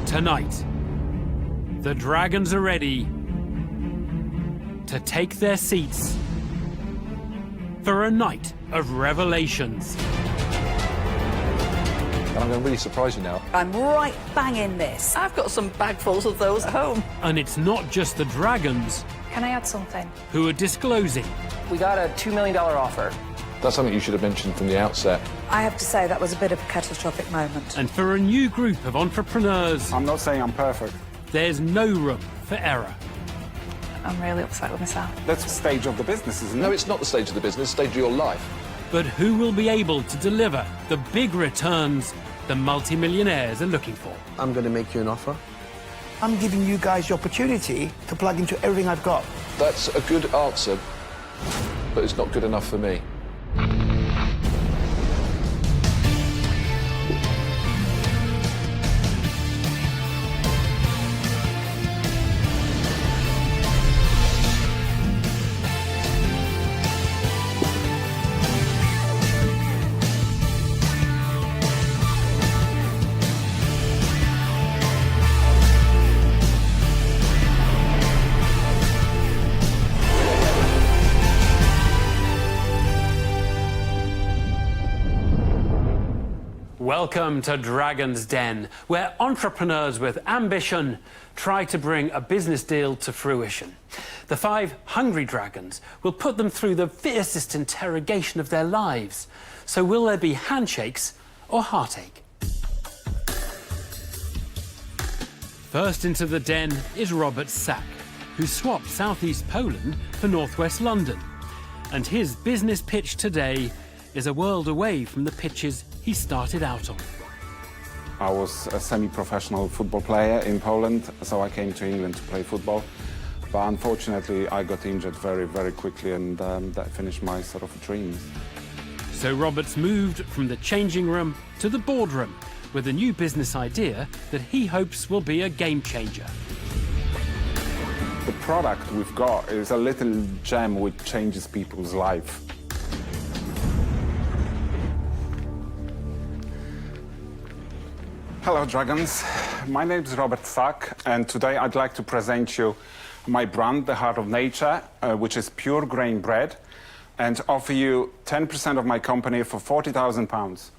Tonight, the dragons are ready to take their seats for a night of revelations. And I'm going to really surprise you now. I'm right bang in this. I've got some bagfuls of those at home. And it's not just the dragons Can I add something? who are disclosing. We got a $2 million offer. That's something you should have mentioned from the outset. I have to say that was a bit of a catastrophic moment. And for a new group of entrepreneurs, I'm not saying I'm perfect. there's no room for error. I'm really upset with myself. That's the stage of the business, isn't it? No, it's not the stage of the business, stage of your life. But who will be able to deliver the big returns the multimillionaires are looking for? I'm going to make you an offer. I'm giving you guys the opportunity to plug into everything I've got. That's a good answer, but it's not good enough for me. Welcome to Dragon's Den, where entrepreneurs with ambition try to bring a business deal to fruition. The 5 hungry dragons will put them through the fiercest interrogation of their lives. So will there be handshakes or heartache? First into the den is Robert Sack, who swapped southeast Poland for northwest London. And his business pitch today is a world away from the pitches he started out on. I was a semi-professional football player in Poland, so I came to England to play football. But unfortunately, I got injured very, very quickly, and that finished my sort of dreams. So Robert's moved from the changing room to the boardroom with a new business idea that he hopes will be a game changer. The product we've got is a little gem which changes people's life. Hello, Dragons. My name is Robert Sack, and today I'd like to present you my brand, The Heart of Nature, which is pure grain bread, and offer you 10% of my company for £40,000.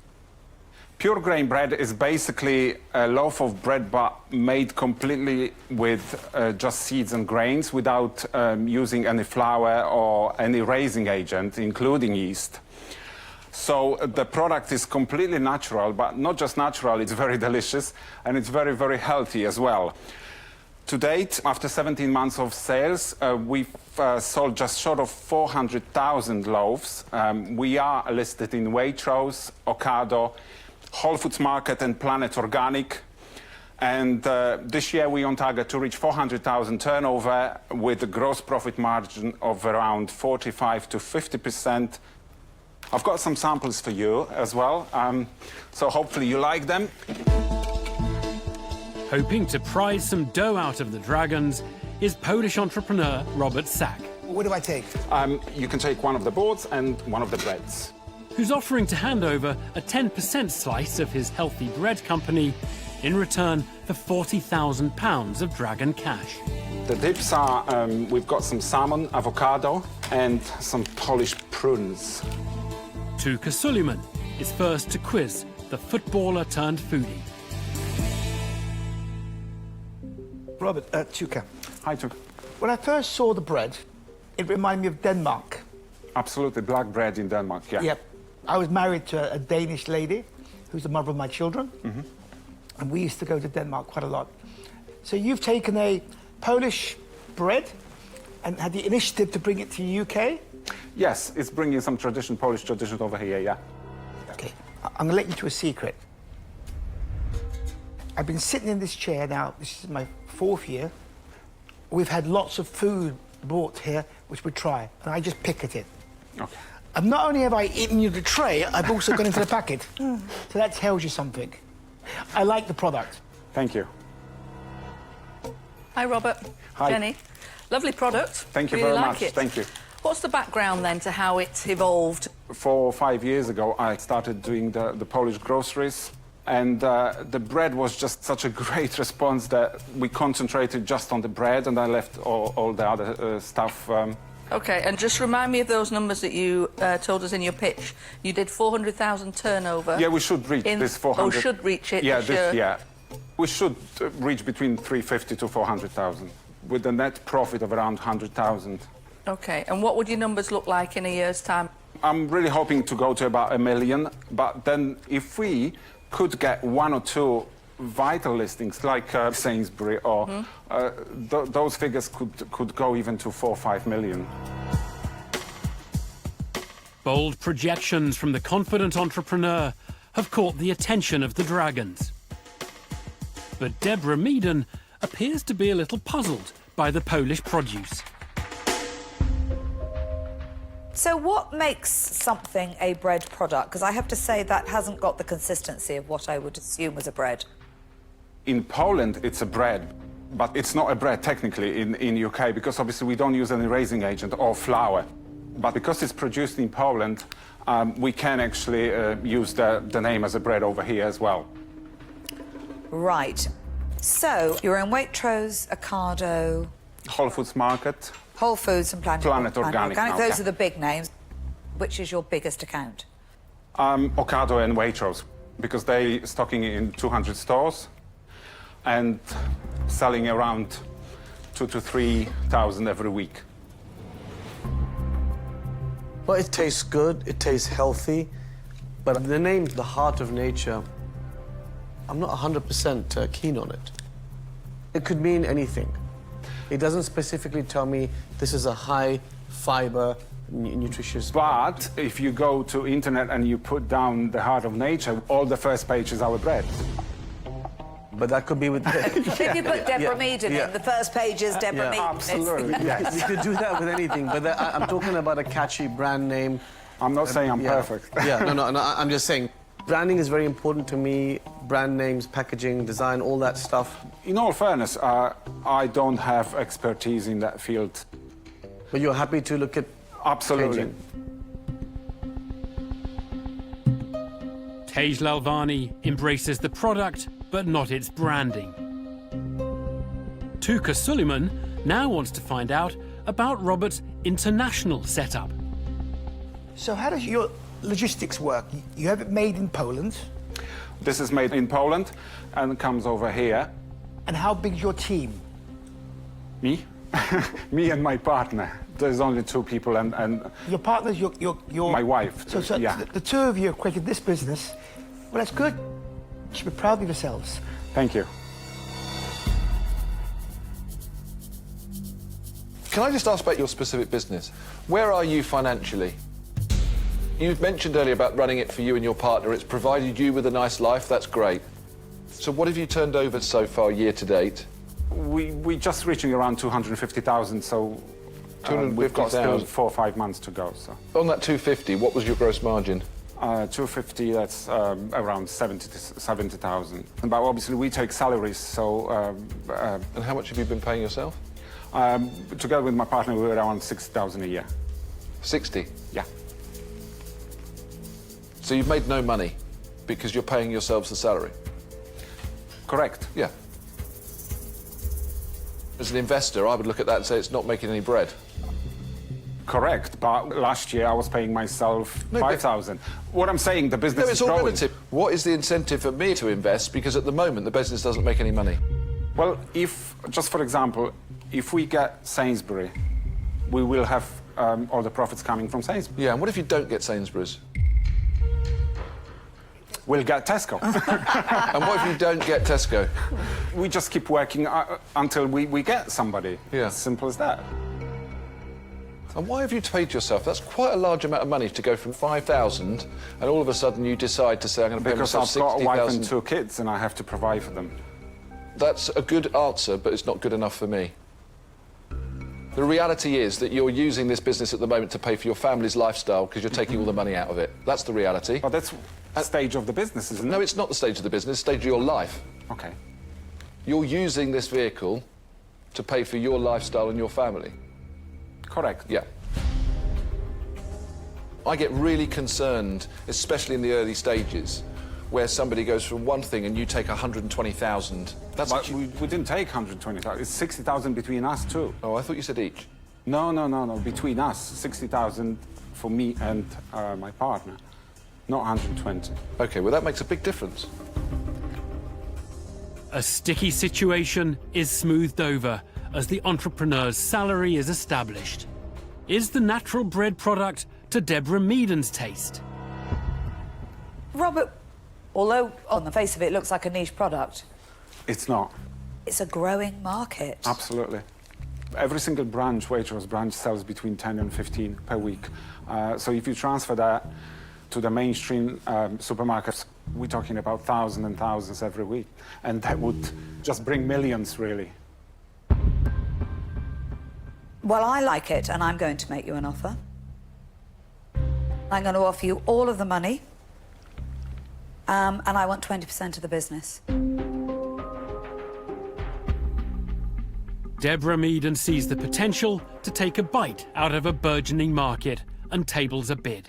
Pure grain bread is basically a loaf of bread, but made completely with just seeds and grains without using any flour or any raising agent, including yeast. So the product is completely natural, but not just natural, it's very delicious, and it's very, very healthy as well. To date, after 17 months of sales, we've sold just short of 400,000 loaves. We are listed in Waitrose, Ocado, Whole Foods Market and Planet Organic. And this year we're on target to reach 400,000 turnover with a gross profit margin of around 45 to 50%. I've got some samples for you as well, so hopefully you like them. Hoping to prize some dough out of the dragons is Polish entrepreneur Robert Sack, What do I take? You can take one of the boards and one of the breads. who's offering to hand over a 10% slice of his healthy bread company in return for £40,000 of dragon cash. The dips are, we've got some salmon, avocado, and some Polish prunes. Tuka Suleiman is first to quiz the footballer turned foodie. Robert, Tuka. Hi, Tuk. When I first saw the bread, it reminded me of Denmark. Absolutely, black bread in Denmark, yeah. Yep. I was married to a Danish lady who's the mother of my children. And we used to go to Denmark quite a lot. So you've taken a Polish bread and had the initiative to bring it to the UK? Yes, it's bringing some tradition, Polish tradition over here, yeah. Okay, I'm gonna let you into a secret. I've been sitting in this chair now, this is my 4th year. We've had lots of food brought here, which we try, and I just pick at it. Okay. And not only have I eaten you the tray, I've also gone into the packet. So that tells you something. I like the product. Thank you. Hi, Robert. Hi. Jenny. Lovely product. Thank you Really very like much. it. Thank you. What's the background then to how it's evolved? 4 or 5 years ago, I started doing the Polish groceries, And the bread was just such a great response that we concentrated just on the bread, and I left all the other stuff. OK, and just remind me of those numbers that you told us in your pitch. You did 400,000 turnover. Yeah, we should reach this 400. Oh, should reach it Yeah, this year. yeah. We should reach between 350 to 400,000 with a net profit of around 100,000. OK, and what would your numbers look like in a year's time? I'm really hoping to go to about 1 million, but then if we could get 1 or 2 vital listings like Sainsbury, or those figures could go even to 4 or 5 million. Bold projections from the confident entrepreneur have caught the attention of the Dragons. But Deborah Meaden appears to be a little puzzled by the Polish produce. So what makes something a bread product? Because I have to say that hasn't got the consistency of what I would assume was a bread. In Poland, it's a bread, but it's not a bread technically in UK, because obviously we don't use any raising agent or flour. But because it's produced in Poland, we can actually use the name as a bread over here as well. Right. So you're in Waitrose, Ocado, Whole Foods Market. Whole Foods and Planet Organic now, Those yeah. are the big names. Which is your biggest account? Ocado and Waitrose, because they stocking in 200 stores and selling around 2,000 to 3,000 every week. Well, it tastes good, it tastes healthy, but the name, the Heart of Nature, I'm not 100% keen on it. It could mean anything. It doesn't specifically tell me this is a high fiber, nutritious. But if you go to internet and you put down the Heart of Nature, all the first page is our bread. But that could be with... If you put Deborah Meaden in, the first page is Deborah Meaden. Absolutely, yes. You could do that with anything, but I'm talking about a catchy brand name. I'm not saying I'm perfect. Yeah, no, I'm just saying, branding is very important to me. Brand names, packaging, design, all that stuff. In all fairness, I don't have expertise in that field. But you're happy to look at Absolutely. changing. Tej Lalvani embraces the product, but not its branding. Tuka Suleiman now wants to find out about Robert's international setup. So how does your logistics work? You have it made in Poland, This is made in Poland and comes over here. and how big is your team? Me? Me and my partner. There's only 2 people and Your partners, your my wife. So yeah. the 2 of you have created this business. Well, that's good. You should be proud of yourselves. Thank you. Can I just ask about your specific business? Where are you financially? You mentioned earlier about running it for you and your partner. It's provided you with a nice life. That's great. So what have you turned over so far, year to date? We just reaching around 250,000, so we've got still 4 or 5 months to go. So On that 250, what was your gross margin? 250, that's around 70,000. But obviously we take salaries, so And how much have you been paying yourself? together with my partner we're around 60,000 a year. 60. Yeah. So you've made no money because you're paying yourselves the salary? Correct. Yeah. As an investor, I would look at that and say it's not making any bread. Correct, but last year I was paying myself No, but- 5,000. What I'm saying, the business No, is it's all growing. relative. What is the incentive for me to invest? Because at the moment, the business doesn't make any money. Well, if, just for example, if we get Sainsbury, we will have all the profits coming from Sainsbury. Yeah, and what if you don't get Sainsbury's? We'll get Tesco. And what if you don't get Tesco? We just keep working until we get somebody. Yeah. As simple as that. And why have you paid yourself? That's quite a large amount of money to go from 5,000 and all of a sudden you decide to say, I'm going to pay Because myself I've got a wife and 60,000. 2 kids and I have to provide for them. That's a good answer, but it's not good enough for me. The reality is that you're using this business at the moment to pay for your family's lifestyle because you're taking all the money out of it. That's the reality. But that's the stage of the business, isn't it? No, it's not the stage of the business, it's the stage of your life. Okay. You're using this vehicle to pay for your lifestyle and your family. Correct. Yeah. I get really concerned, especially in the early stages, where somebody goes from one thing and you take 120,000. That's But we didn't take 120,000. It's 60,000 between us too. Oh, I thought you said each. No. Between us, 60,000 for me and my partner, not 120. Okay, well, that makes a big difference. A sticky situation is smoothed over as the entrepreneur's salary is established. Is the natural bread product to Deborah Meaden's taste? Robert, although on the face of it looks like a niche product, It's not. it's a growing market. Absolutely. Every single branch, Waitrose branch, sells between 10 and 15 per week. So if you transfer that to the mainstream supermarkets, we're talking about thousands and thousands every week. And that would just bring millions, really. Well, I like it, and I'm going to make you an offer. I'm going to offer you all of the money, and I want 20% of the business. Deborah Meaden sees the potential to take a bite out of a burgeoning market and tables a bid.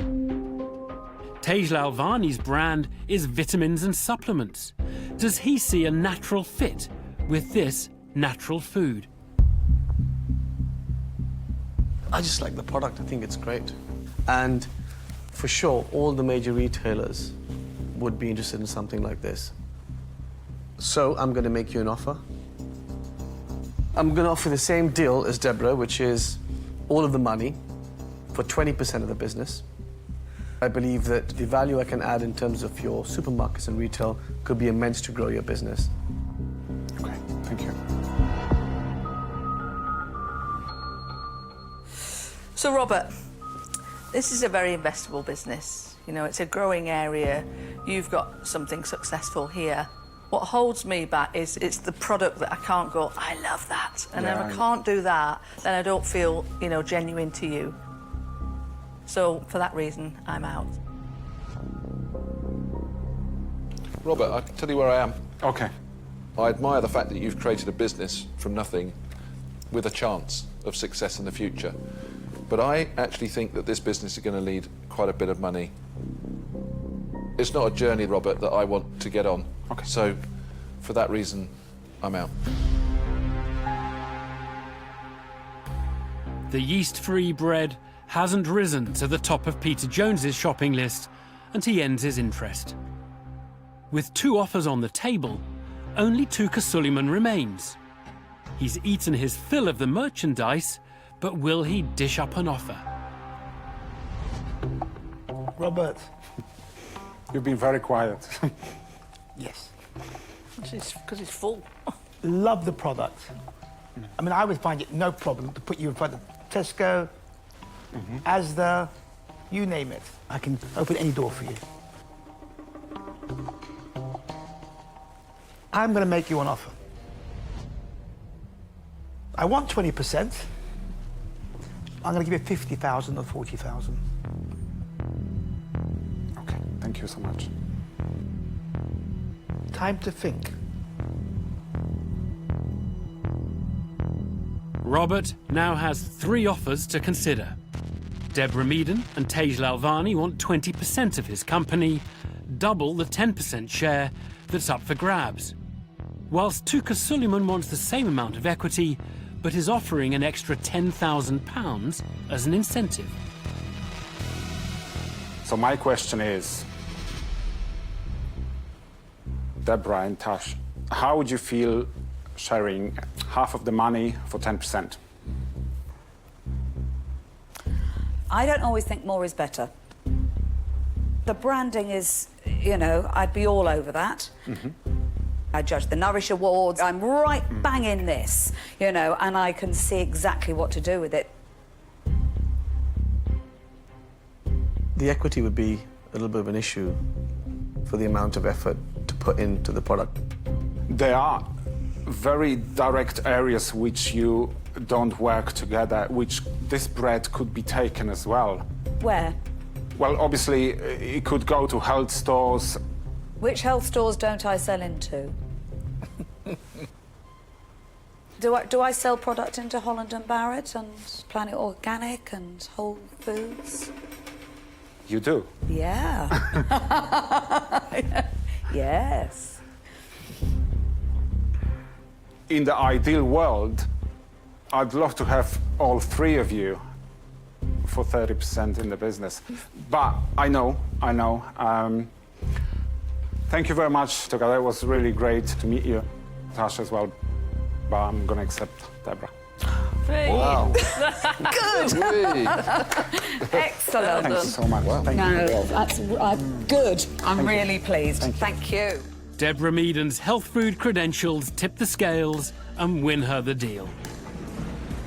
Tej Lalvani's brand is vitamins and supplements. Does he see a natural fit with this natural food? I just like the product. I think it's great. And for sure, all the major retailers would be interested in something like this. So I'm going to make you an offer. I'm going to offer the same deal as Deborah, which is all of the money for 20% of the business. I believe that the value I can add in terms of your supermarkets and retail could be immense to grow your business. Okay, thank you. So, Robert, this is a very investable business. You know, it's a growing area. You've got something successful here. What holds me back is it's the product that I can't go, I love that. And if I can't do that, then I don't feel, you know, genuine to you. So, for that reason, I'm out. Robert, I can tell you where I am. Okay. I admire the fact that you've created a business from nothing with a chance of success in the future. But I actually think that this business is going to need quite a bit of money. It's not a journey, Robert, that I want to get on. Okay. So, for that reason, I'm out. The yeast-free bread hasn't risen to the top of Peter Jones's shopping list, and he ends his interest. With 2 offers on the table, only Tuka Suleiman remains. He's eaten his fill of the merchandise, but will he dish up an offer? Robert. You've been very quiet. Yes. Because it's full. Love the product. I mean, I would find it no problem to put you in front of Tesco, Asda, you name it. I can open any door for you. I'm going to make you an offer. I want 20%. I'm going to give you 50,000 or 40,000. Okay, thank you so much. Time to think. Robert now has 3 offers to consider. Deborah Meaden and Tej Lalvani want 20% of his company, double the 10% share that's up for grabs. Whilst Tuka Suleiman wants the same amount of equity, but is offering an extra £10,000 as an incentive. So my question is, Deborah and Tash, how would you feel sharing half of the money for 10%? I don't always think more is better. The branding is, you know, I'd be all over that. I judge the Nourish Awards. I'm right bang in this, you know, and I can see exactly what to do with it. The equity would be a little bit of an issue for the amount of effort to put into the product. There are very direct areas which you don't work together, which this bread could be taken as well. Where? Well, obviously, it could go to health stores. Which health stores don't I sell into? Do I sell product into Holland & Barrett and Planet Organic and Whole Foods? You do? Yeah. Yes. In the ideal world, I'd love to have all three of you for 30% in the business. But I know. Thank you very much, together. It was really great to meet you, Tash, as well. But I'm going to accept Deborah. Wow. Good. Whee. Excellent. Thank you so much. Thank No, you. that's good. I'm really pleased. Thank you. Deborah Meaden's health food credentials tip the scales and win her the deal.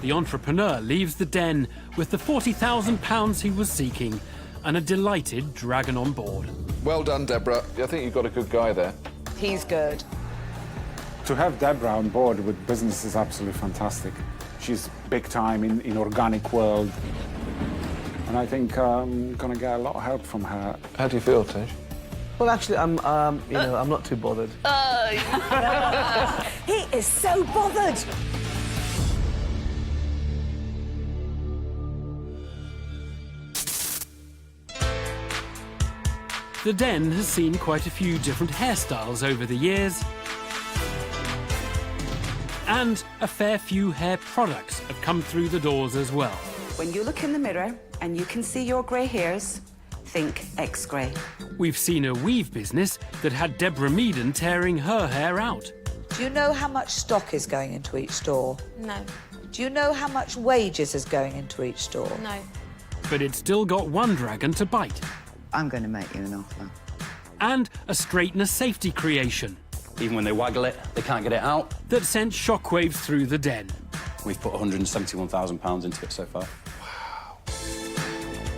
The entrepreneur leaves the Den with the £40,000 he was seeking and a delighted dragon on board. Well done, Deborah. I think you've got a good guy there. He's good. To have Deborah on board with business is absolutely fantastic. She's big time in organic world. And I think I'm going to get a lot of help from her. How do you feel, Tish? Well, actually, I'm not too bothered. He is so bothered. The Den has seen quite a few different hairstyles over the years, and a fair few hair products have come through the doors as well. When you look in the mirror and you can see your grey hairs, think X-Grey. We've seen a weave business that had Deborah Meaden tearing her hair out. Do you know how much stock is going into each store? No. Do you know how much wages is going into each store? No. But it's still got one dragon to bite. I'm going to make you an offer. And a straightener safety creation Even when they waggle it, they can't get it out. that sent shockwaves through the Den. We've put £171,000 into it so far.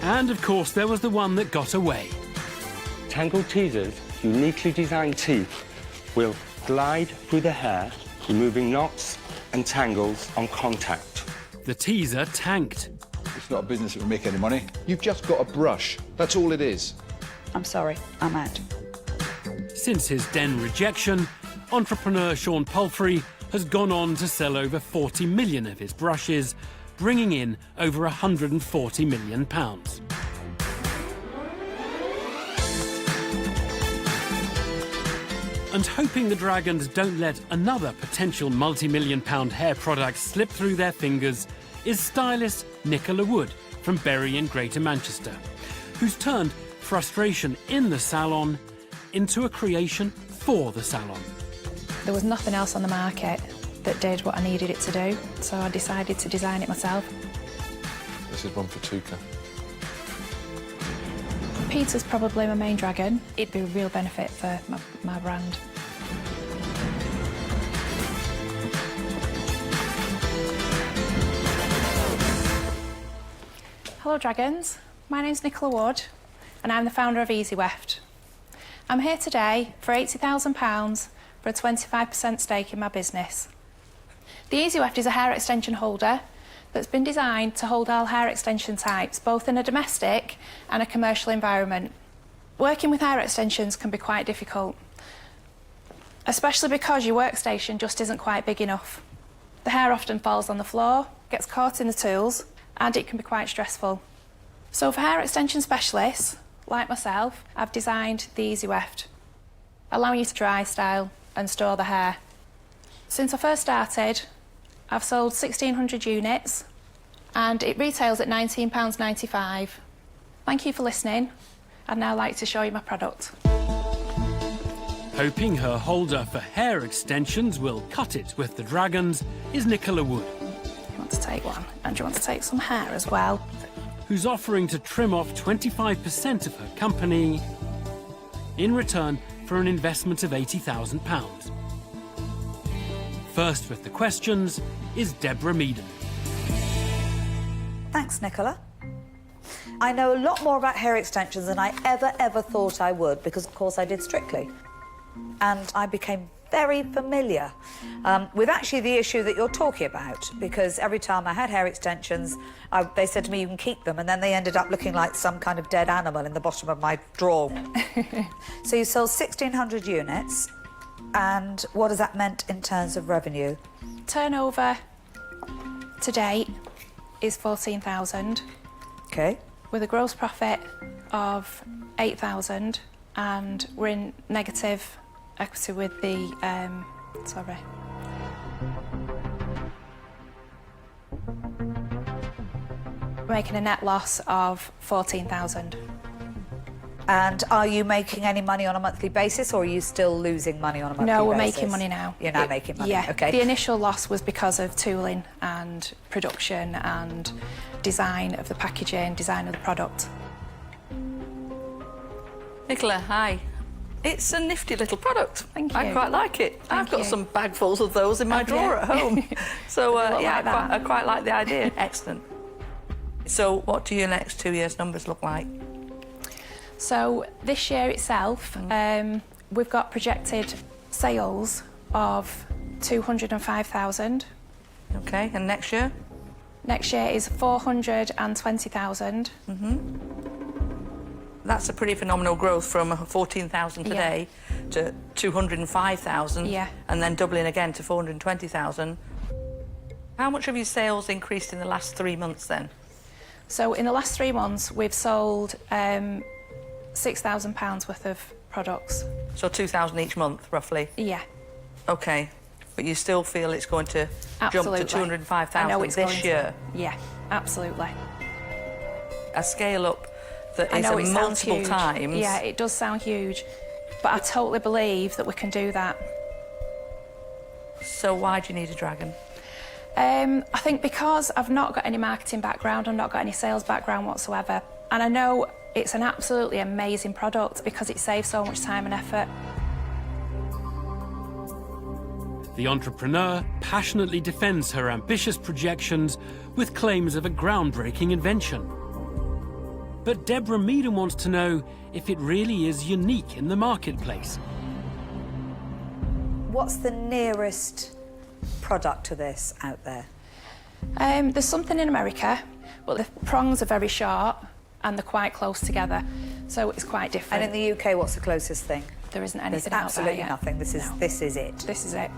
And of course there was the one that got away. Tangle Teaser's uniquely designed teeth will glide through the hair, removing knots and tangles on contact. The teaser tanked. It's not a business that will make any money. You've just got a brush. That's all it is. I'm sorry, I'm out. Since his Den rejection, entrepreneur Sean Palfrey has gone on to sell over 40 million of his brushes, bringing in over £140 million. And hoping the dragons don't let another potential multi-million-pound hair product slip through their fingers is stylist Nicola Wood from Bury in Greater Manchester, who's turned frustration in the salon into a creation for the salon. There was nothing else on the market that did what I needed it to do, so I decided to design it myself. This is one for Tuka. Peter's probably my main dragon. It'd be a real benefit for my brand. Hello dragons, my name's Nicola Wood and I'm the founder of Easy Weft. I'm here today for £80,000 for a 25% stake in my business. The Easy Weft is a hair extension holder that's been designed to hold all hair extension types, both in a domestic and a commercial environment. Working with hair extensions can be quite difficult, especially because your workstation just isn't quite big enough. The hair often falls on the floor, gets caught in the tools, and it can be quite stressful. So for hair extension specialists, like myself, I've designed the Easy Weft, allowing you to dry style and store the hair. Since I first started, I've sold 1,600 units and it retails at £19.95. Thank you for listening. I'd now like to show you my product. Hoping her holder for hair extensions will cut it with the dragons is Nicola Wood, You want to take one, and you want to take some hair as well. who's offering to trim off 25% of her company in return for an investment of £80,000. First with the questions is Deborah Meaden. Thanks, Nicola. I know a lot more about hair extensions than I ever thought I would, because, of course, I did Strictly. And I became very familiar with actually the issue that you're talking about, because every time I had hair extensions, they said to me, you can keep them, and then they ended up looking like some kind of dead animal in the bottom of my drawer. So you sold 1,600 units, and what has that meant in terms of revenue? Turnover to date is 14,000. OK. With a gross profit of 8,000 and we're in negative equity with the, sorry. We're making a net loss of 14,000. And are you making any money on a monthly basis, or are you still losing money on a monthly basis? No, we're making money now. You're now making money? Yeah. OK. The initial loss was because of tooling and production and design of the packaging, design of the product. Nicola, hi. It's a nifty little product. Thank you. I quite like it. I've got you. some bagfuls of those in my Have drawer you? at home. So, yeah, like that. I quite like the idea. Excellent. So, what do your next 2 years' numbers look like? So this year itself, we've got projected sales of 205,000. OK, and next year? Next year is 420,000. That's a pretty phenomenal growth from 14,000 today to 205,000. Yeah. And then doubling again to 420,000. How much have your sales increased in the last 3 months then? So in the last 3 months, we've sold £6,000 worth of products. So 2,000 each month, roughly? Yeah. OK. But you still feel it's going to Absolutely. jump to 205,000 I know it's this going to. year? Yeah, absolutely. A scale up that I is know it sounds multiple huge. times. Yeah, it does sound huge, but I totally believe that we can do that. So why do you need a dragon? I think because I've not got any marketing background, I've not got any sales background whatsoever, and I know it's an absolutely amazing product because it saves so much time and effort. The entrepreneur passionately defends her ambitious projections with claims of a groundbreaking invention. But Deborah Meaden wants to know if it really is unique in the marketplace. What's the nearest product to this out there? There's something in America, but the prongs are very short and they're quite close together, so it's quite different. And in the UK, what's the closest thing? There isn't There's anything out there absolutely yet. nothing. This is it. This is it.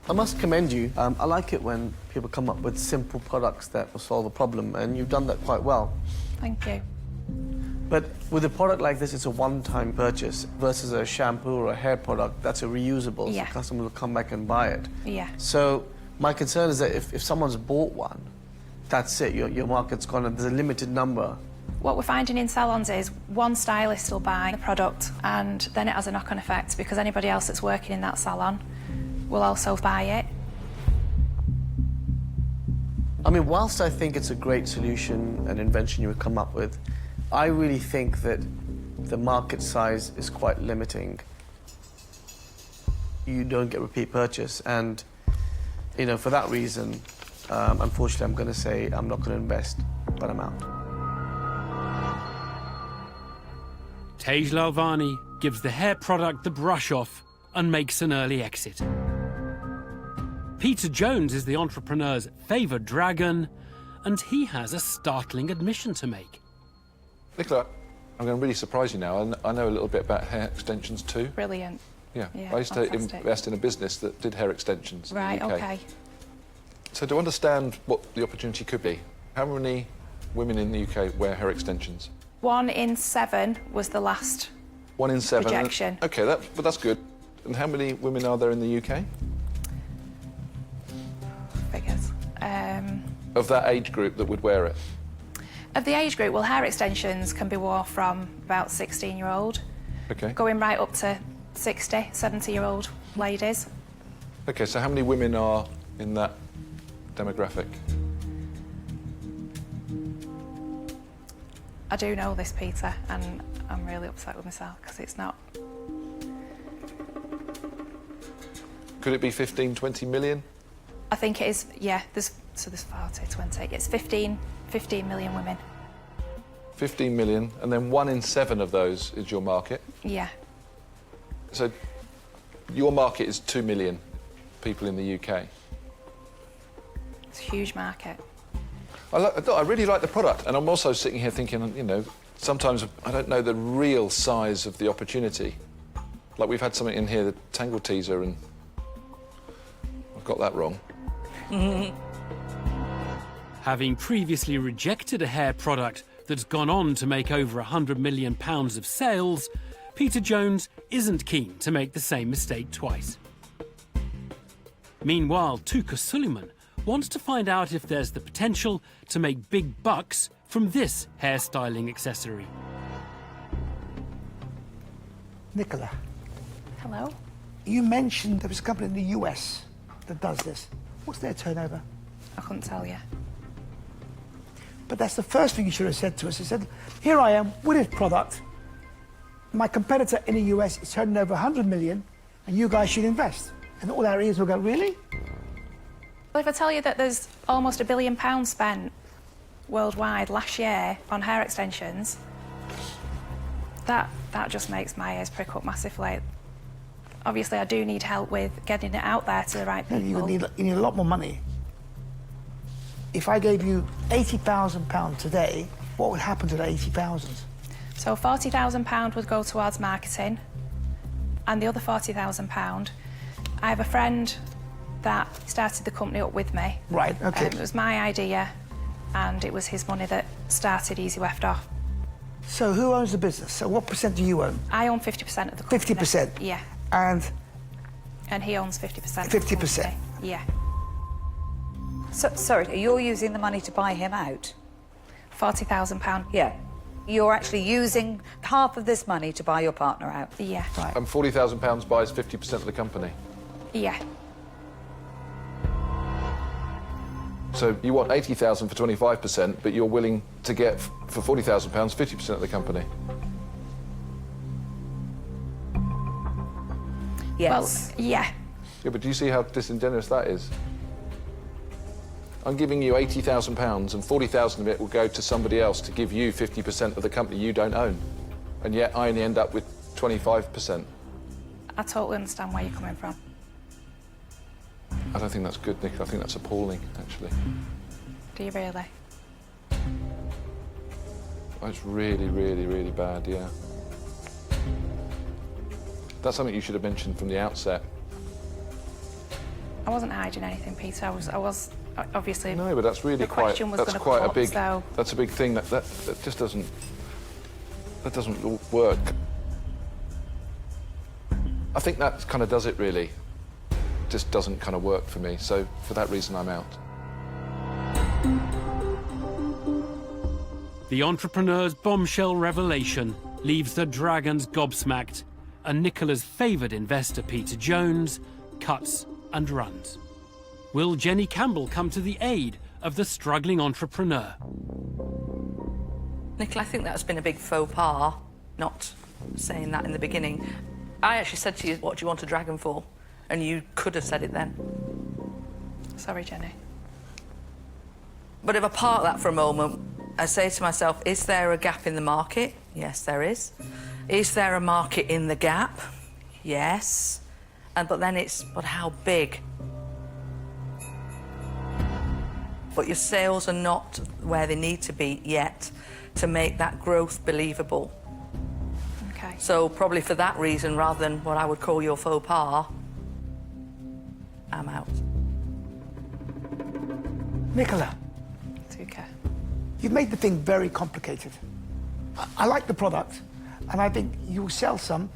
I must commend you. I like it when people come up with simple products that will solve a problem, and you've done that quite well. Thank you. But with a product like this, it's a one-time purchase versus a shampoo or a hair product that's a reusable, Yeah. so customers will come back and buy it. Yeah. So my concern is that if someone's bought one, that's it, your market's gone, and there's a limited number. What we're finding in salons is one stylist will buy the product and then it has a knock-on effect because anybody else that's working in that salon will also buy it. I mean, whilst I think it's a great solution, an invention you would come up with, I really think that the market size is quite limiting. You don't get repeat purchase, and, you know, for that reason, unfortunately, I'm going to say I'm not going to invest, but I'm out. Tej Lalvani gives the hair product the brush off and makes an early exit. Peter Jones is the entrepreneur's favoured dragon, and he has a startling admission to make. Nicola, I'm going to really surprise you now. I know a little bit about hair extensions too. Brilliant. Yeah, Yeah, I used to fantastic. invest in a business that did hair extensions Right, in the UK. OK. So to understand what the opportunity could be, how many women in the UK wear hair extensions? 1 in 7 was the last 1 in 7. projection. OK, but that's good. And how many women are there in the UK? Figures. Of that age group that would wear it? Of the age group, well, hair extensions can be worn from about 16-year-old, OK. going right up to 60, 70-year-old ladies. OK, so how many women are in that demographic? I do know this, Peter, and I'm really upset with myself because it's not. Could it be 15, 20 million? I think it is, yeah, there's 40, 20, it's 15 million women. 15 million, and then 1 in 7 of those is your market. Yeah. So your market is 2 million people in the UK. It's a huge market. I really like the product, and I'm also sitting here thinking, you know, sometimes I don't know the real size of the opportunity. Like we've had something in here, the Tangle Teaser, and I've got that wrong. Having previously rejected a hair product that's gone on to make over £100 million of sales, Peter Jones isn't keen to make the same mistake twice. Meanwhile, Tuka Suleiman wants to find out if there's the potential to make big bucks from this hairstyling accessory. Nicola, Hello? you mentioned there was a company in the US that does this. What's their turnover? I couldn't tell you. But that's the first thing you should have said to us. You said, here I am with this product. My competitor in the US is turning over 100 million, and you guys should invest. And all our ears will go, really? Well, if I tell you that there's almost £1 billion spent worldwide last year on hair extensions, that just makes my ears prick up massively. Obviously, I do need help with getting it out there to the right people. You need a lot more money. If I gave you £80,000 today, what would happen to that 80,000? So £40,000 would go towards marketing, and the other £40,000, I have a friend that started the company up with me. Right, okay. It was my idea, and it was his money that started Easy Weft off. So who owns the business? So what percent do you own? I own 50% of the company. 50%? Yeah. And he owns 50%. 50%? Yeah. So, sorry, you're using the money to buy him out? £40,000. Yeah. You're actually using half of this money to buy your partner out? Yeah. Right. And £40,000 buys 50% of the company. Yeah. So you want 80,000 for 25%, but you're willing to get, for £40,000, 50% of the company. Yes. Well, yeah. Yeah, but do you see how disingenuous that is? I'm giving you £80,000 and 40,000 of it will go to somebody else to give you 50% of the company you don't own. And yet I only end up with 25%. I totally understand where you're coming from. I don't think that's good, Nick. I think that's appalling, actually. Do you really? That's really, really, really bad, yeah. That's something you should have mentioned from the outset. I wasn't hiding anything, Peter. I was obviously. No, but that's really the quite. question was That's gonna quite come a big. up, so... That's a big thing. That just doesn't. That doesn't work. I think that kind of does it, really. Just doesn't kind of work for me. So for that reason, I'm out. The entrepreneur's bombshell revelation leaves the Dragons gobsmacked, and Nicola's favoured investor, Peter Jones, cuts and runs. Will Jenny Campbell come to the aid of the struggling entrepreneur? Nicola, I think that's been a big faux pas, not saying that in the beginning. I actually said to you, what do you want a dragon for? And you could have said it then. Sorry, Jenny. But if I park that for a moment, I say to myself, is there a gap in the market? Yes, there is. Is there a market in the gap? Yes. But then it's, but how big? But your sales are not where they need to be yet to make that growth believable. Okay. So probably for that reason, rather than what I would call your faux pas, I'm out. Nicola. Tuka. You've made the thing very complicated. I like the product, and I think you'll sell some,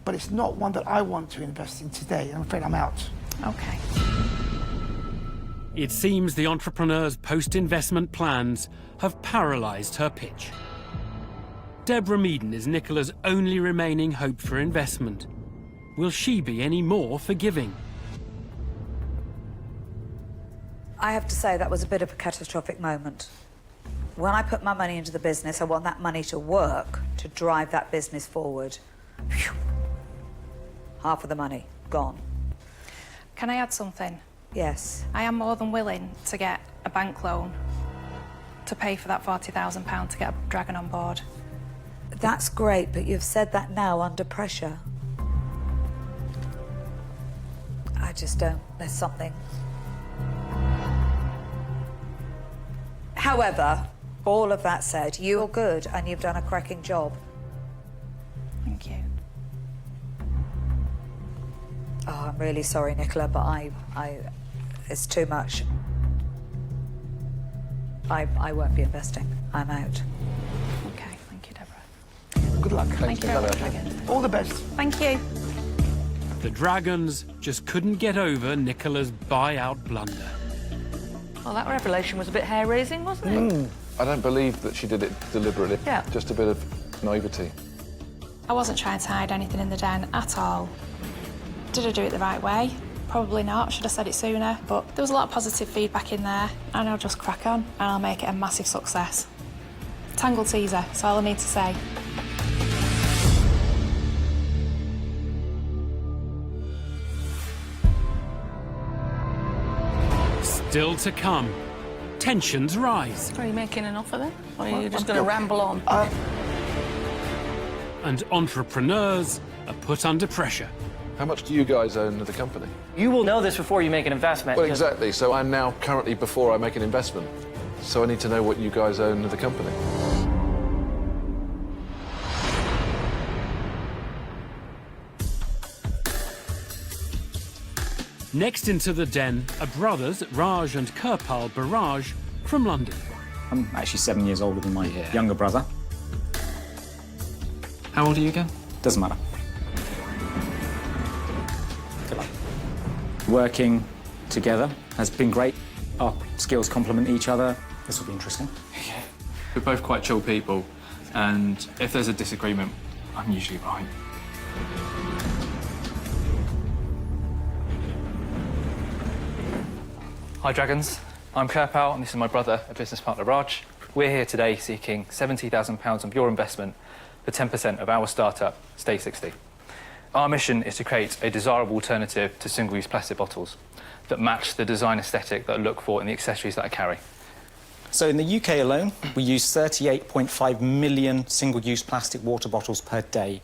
but it's not one that I want to invest in today. I'm afraid I'm out. Okay. It seems the entrepreneur's post-investment plans have paralysed her pitch. Deborah Meaden is Nicola's only remaining hope for investment. Will she be any more forgiving? I have to say that was a bit of a catastrophic moment. When I put my money into the business, I want that money to work to drive that business forward. Phew. Half of the money gone. Can I add something? Yes. I am more than willing to get a bank loan to pay for that £40,000 to get a dragon on board. That's great, but you've said that now under pressure. I just don't. There's something. However, all of that said, you're good and you've done a cracking job. Thank you. Oh, I'm really sorry, Nicola, but it's too much. I won't be investing. I'm out. Good luck. Thank you very much, Dragon. All the best. Thank you. The Dragons just couldn't get over Nicola's buyout blunder. Well, that revelation was a bit hair-raising, wasn't it? I don't believe that she did it deliberately. Yeah. Just a bit of naivety. I wasn't trying to hide anything in the den at all. Did I do it the right way? Probably not, should have said it sooner, but there was a lot of positive feedback in there, and I'll just crack on, and I'll make it a massive success. Tangle teaser, that's all I need to say. Still to come. Tensions rise. Are you making an offer then? Or are you just going to ramble on? And entrepreneurs are put under pressure. How much do you guys own of the company? You will know this before you make an investment. Well, because- exactly. So I'm now currently before I make an investment. So I need to know what you guys own of the company. Next into the den are brothers Raj and Kirpal Barrage from London. I'm actually 7 years older than my younger brother. How old are you again? Doesn't matter. Good luck. Working together has been great. Our skills complement each other. This will be interesting. We're both quite chill people, and if there's a disagreement, I'm usually right. Hi, Dragons. I'm Kirpal, and this is my brother, a business partner, Raj. We're here today seeking £70,000 of your investment for 10% of our startup, Stay 60. Our mission is to create a desirable alternative to single-use plastic bottles that match the design aesthetic that I look for in the accessories that I carry. So in the UK alone, we use 38.5 million single-use plastic water bottles per day.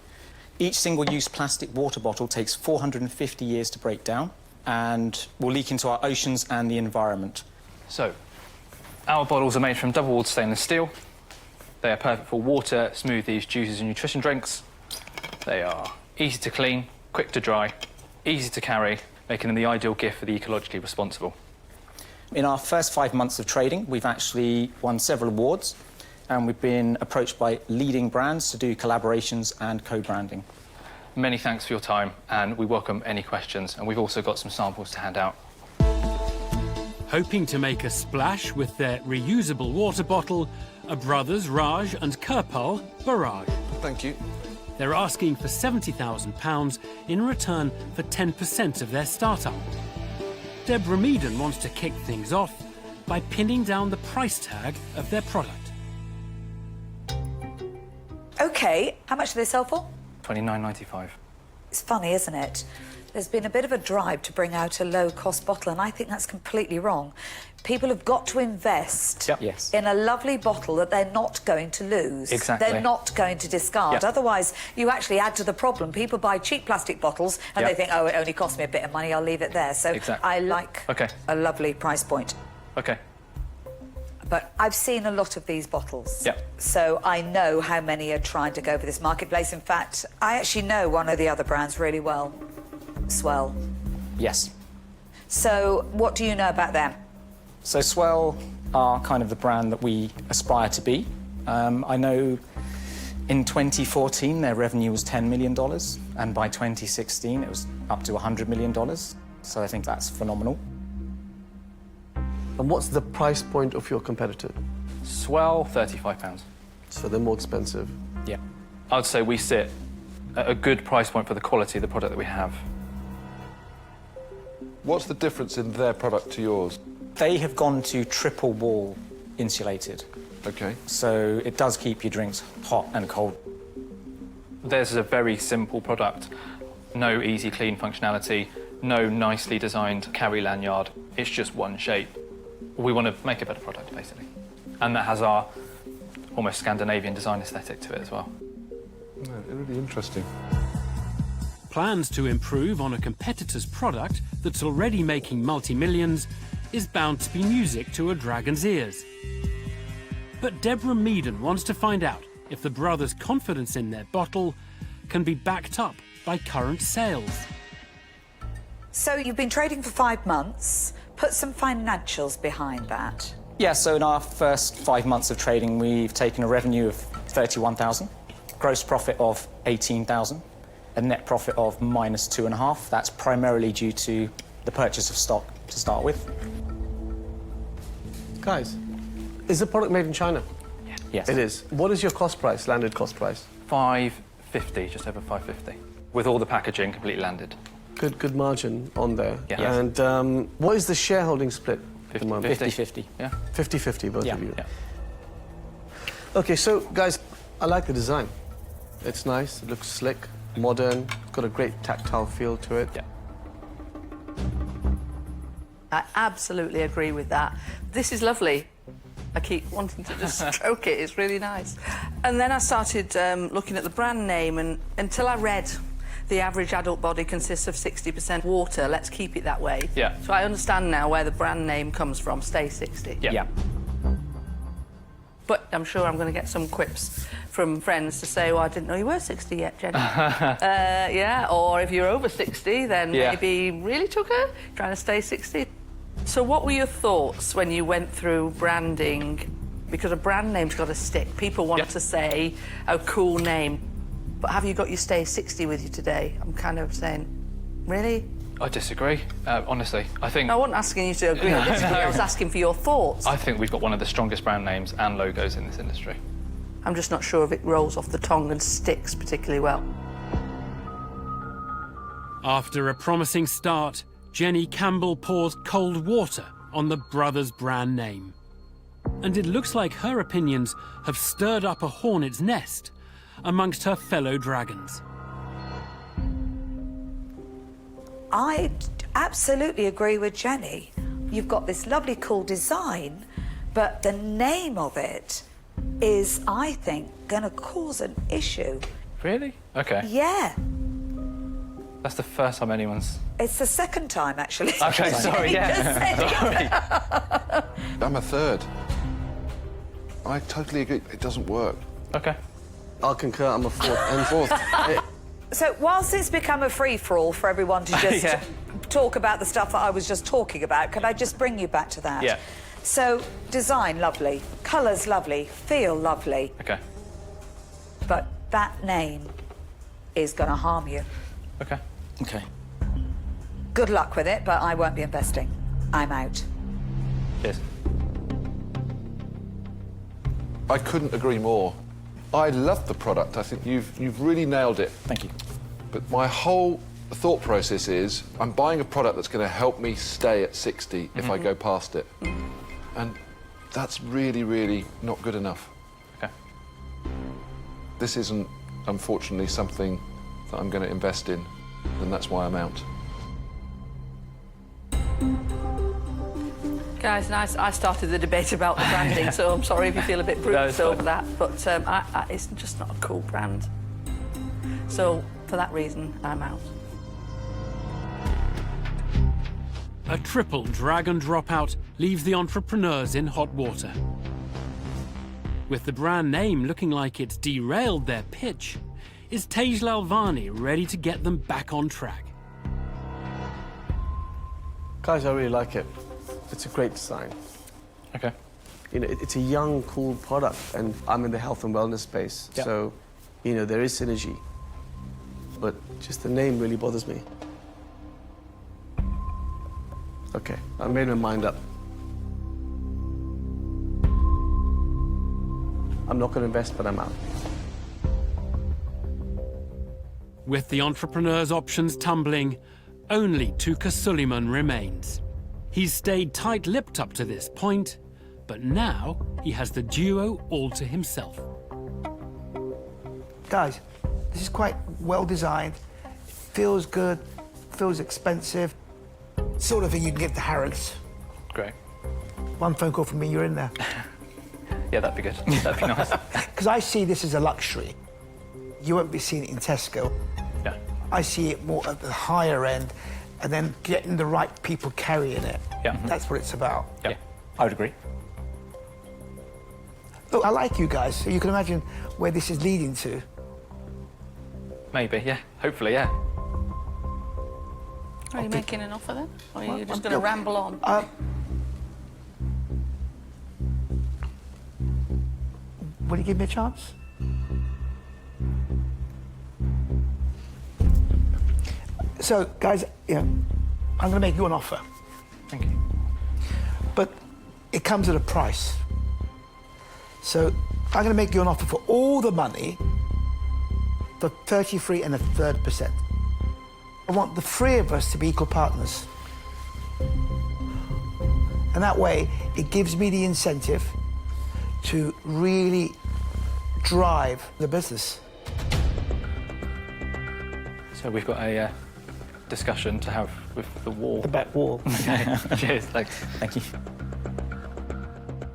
Each single-use plastic water bottle takes 450 years to break down and will leak into our oceans and the environment. So, our bottles are made from double-walled stainless steel. They are perfect for water, smoothies, juices and nutrition drinks. They are easy to clean, quick to dry, easy to carry, making them the ideal gift for the ecologically responsible. In our first 5 months of trading, we've actually won several awards, and we've been approached by leading brands to do collaborations and co-branding. Many thanks for your time, and we welcome any questions, and we've also got some samples to hand out. Hoping to make a splash with their reusable water bottle are brothers Raj and Kirpal Barrage. Thank you. They're asking for £70,000 in return for 10% of their startup. Deborah Meaden wants to kick things off by pinning down the price tag of their product. OK, how much do they sell for? £29.95. It's funny, isn't it? There's been a bit of a drive to bring out a low-cost bottle, and I think that's completely wrong. People have got to invest in a lovely bottle that they're not going to lose. Exactly. They're not going to discard. Yep. Otherwise, you actually add to the problem. People buy cheap plastic bottles, and they think, oh, it only cost me a bit of money, I'll leave it there. So I like a lovely price point. OK. But I've seen a lot of these bottles. Yep. So I know how many are trying to go for this marketplace. In fact, I actually know one of the other brands really well. Swell. Yes. So what do you know about them? So Swell are kind of the brand that we aspire to be. I know in 2014 their revenue was $10 million, and by 2016 it was up to $100 million. So I think that's phenomenal. And what's the price point of your competitor? Swell, £35. So they're more expensive? Yeah. I'd say we sit at a good price point for the quality of the product that we have. What's the difference in their product to yours? They have gone to triple wall insulated. OK. So it does keep your drinks hot and cold. Theirs is a very simple product. No easy clean functionality, no nicely designed carry lanyard. It's just one shape. We want to make a better product, basically. And that has our almost Scandinavian design aesthetic to it as well. No, really interesting. Plans to improve on a competitor's product that's already making multi-millions is bound to be music to a dragon's ears. But Deborah Meaden wants to find out if the brothers' confidence in their bottle can be backed up by current sales. So you've been trading for 5 months. Put some financials behind that. Yeah, so in our first 5 months of trading, we've taken a revenue of 31,000. gross profit of 18,000, a net profit of -2.5. That's primarily due to the purchase of stock to start with. Guys, is the product made in China? Yes. It is. What is your cost price, landed cost price? 550, just over 550, with all the packaging completely landed. Good margin on there. Yeah. Yes. And what is the shareholding split at the moment? 50-50. Yeah. 50-50, both Yeah. of you. Yeah. Okay, so guys, I like the design. It's nice, it looks slick, modern, got a great tactile feel to it. Yeah. I absolutely agree with that. This is lovely. I keep wanting to just stroke it. It's really nice. And then I started looking at the brand name, and until I read the average adult body consists of 60% water, let's keep it that way. Yeah. So I understand now where the brand name comes from, Stay 60. Yeah. But I'm sure I'm going to get some quips from friends to say, well, I didn't know you were 60 yet, Jenny. Yeah, or if you're over 60, then Yeah. maybe really took her, trying to stay 60. So what were your thoughts when you went through branding? Because a brand name's got to stick. People want to say, a cool name. But have you got your Stay 60 with you today? I'm kind of saying, really? I disagree, honestly. I think... I wasn't asking you to agree or disagree. I was asking for your thoughts. I think we've got one of the strongest brand names and logos in this industry. I'm just not sure if it rolls off the tongue and sticks particularly well. After a promising start, Jenny Campbell pours cold water on the brothers' brand name. And it looks like her opinions have stirred up a hornet's nest amongst her fellow dragons. I absolutely agree with Jenny. You've got this lovely, cool design, but the name of it is, I think, going to cause an issue. Really? Okay. Yeah. That's the first time anyone's... It's the second time, actually. Okay, sorry, yeah. Sorry. I'm a third. I totally agree. It doesn't work. Okay. I'll concur, I'm a fourth. And fourth. So whilst it's become a free-for-all for everyone to just talk about the stuff that I was just talking about, could I just bring you back to that? Yeah. So, design, lovely. Colours, lovely. Feel, lovely. Okay. But that name is going to harm you. Okay. Okay. Good luck with it, but I won't be investing. I'm out. Cheers. I couldn't agree more. I love the product. I think you've really nailed it. Thank you. But my whole thought process is I'm buying a product that's going to help me stay at 60 if I go past it. And that's really, really not good enough. Okay. This isn't, unfortunately, something that I'm going to invest in, and that's why I'm out. Guys, I started the debate about the branding, so I'm sorry if you feel a bit bruised over that, but it's just not a cool brand. So, for that reason, I'm out. A triple dragon dropout leaves the entrepreneurs in hot water. With the brand name looking like it's derailed their pitch, is Tej Lalvani ready to get them back on track? Guys, I really like it. It's a great design. Okay. You know, it's a young, cool product, and I'm in the health and wellness space, so, you know, there is synergy. But just the name really bothers me. Okay, I made my mind up. I'm not going to invest, but I'm out. With the entrepreneurs' options tumbling, only Tuka Suleiman remains. He's stayed tight-lipped up to this point, but now he has the duo all to himself. Guys, this is quite well designed. It feels good, feels expensive. Sort of thing you can get to Harrods. Great. One phone call from me, you're in there. Yeah, that'd be good. That'd be nice. Because I see this as a luxury. You won't be seeing it in Tesco. Yeah. I see it more at the higher end, and then getting the right people carrying it. Yeah. That's what it's about. Yeah, I would agree. Look, I like you guys, so you can imagine where this is leading to. Maybe, yeah. Hopefully, yeah. Are you making an offer then? Or are you just going to ramble on? Will you give me a chance? So, guys, I'm going to make you an offer. Thank you. But it comes at a price. So I'm going to make you an offer for all the money for 33 1/3%. I want the three of us to be equal partners. And that way, it gives me the incentive to really drive the business. So we've got a discussion to have with the wall. The back wall. Okay. Cheers. Thanks. Thank you.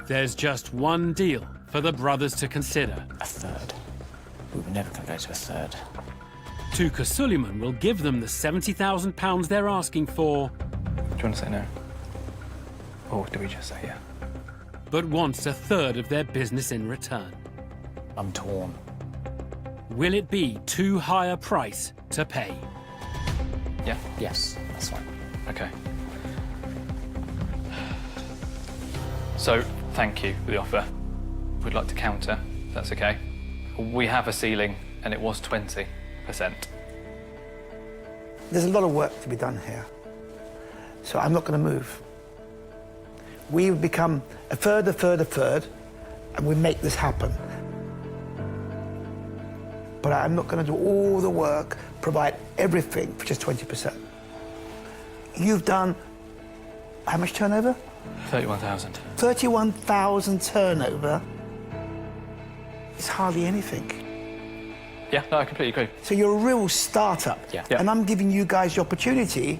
There's just one deal for the brothers to consider. A third. We were never going to go to a third. Tuka Suleiman will give them the £70,000 they're asking for. Do you want to say no? Or do we just say yeah? But wants a third of their business in return. I'm torn. Will it be too high a price to pay? Yeah? Yes, that's fine. Okay. So, thank you for the offer. We'd like to counter, if that's okay. We have a ceiling, and it was 20%. There's a lot of work to be done here. So I'm not going to move. We become a third, and we make this happen. But I'm not going to do all the work, provide everything for just 20%. You've done how much turnover? 31,000. 31,000 turnover is hardly anything. Yeah, no, I completely agree. So you're a real startup. Yeah. And I'm giving you guys the opportunity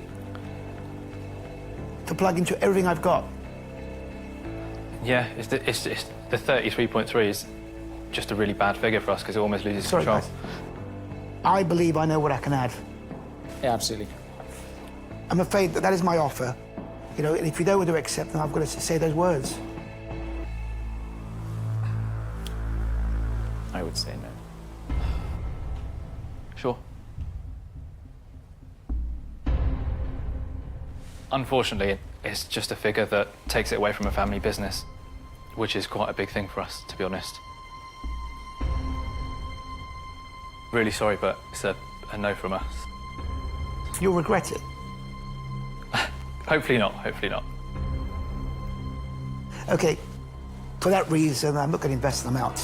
to plug into everything I've got. Yeah, it's the 33.3 is just a really bad figure for us because it almost loses control. Guys. I believe I know what I can add. Yeah, absolutely. I'm afraid that is my offer. And if you don't want to accept, then I've got to say those words. I would say no. Sure. Unfortunately, it's just a figure that takes it away from a family business, which is quite a big thing for us, to be honest. Really sorry, but it's a no from us. You'll regret it. Hopefully not, hopefully not. OK, for that reason, I'm not going to invest in them out.